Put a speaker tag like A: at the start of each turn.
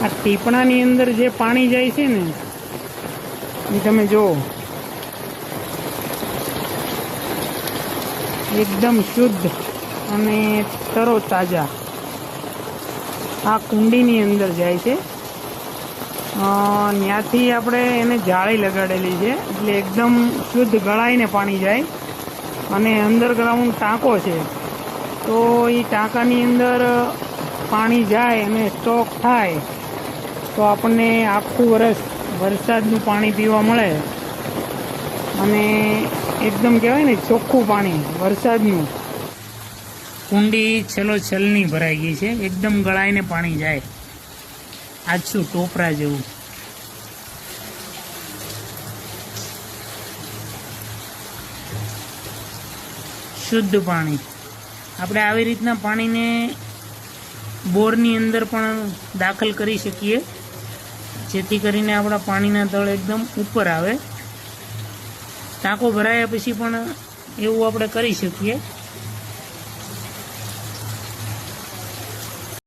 A: આ ટીપણાની અંદર જે પાણી જાય છે ને એ તમે જુઓ, એકદમ શુદ્ધ અને તરોતાજા આ કુંડીની અંદર જાય છે. ત્યાંથી આપણે એને જાળી લગાડેલી છે એટલે એકદમ શુદ્ધ ગળાઈને પાણી જાય. અને અંડરગ્રાઉન્ડ ટાંકો છે તો એ ટાંકાની અંદર પાણી જાય અને સ્ટોક થાય તો આપણને આખું વરસ વરસાદનું પાણી પીવા મળે. અને એકદમ કહેવાય ને ચોખ્ખું પાણી વરસાદનું. કુંડી છલોછલની ભરાઈ ગઈ છે, એકદમ ગળાઈને પાણી જાય, આછું ટોપરા જેવું. શુદ્ધ પાણી. આપણે આવી રીતના પાણીને બોરની અંદર પણ દાખલ કરી શકીએ જેથી કરીને આપણા પાણીના તળ એકદમ ઉપર આવે. ટાંકો ભરાયા પછી પણ એવું આપણે કરી શકીએ.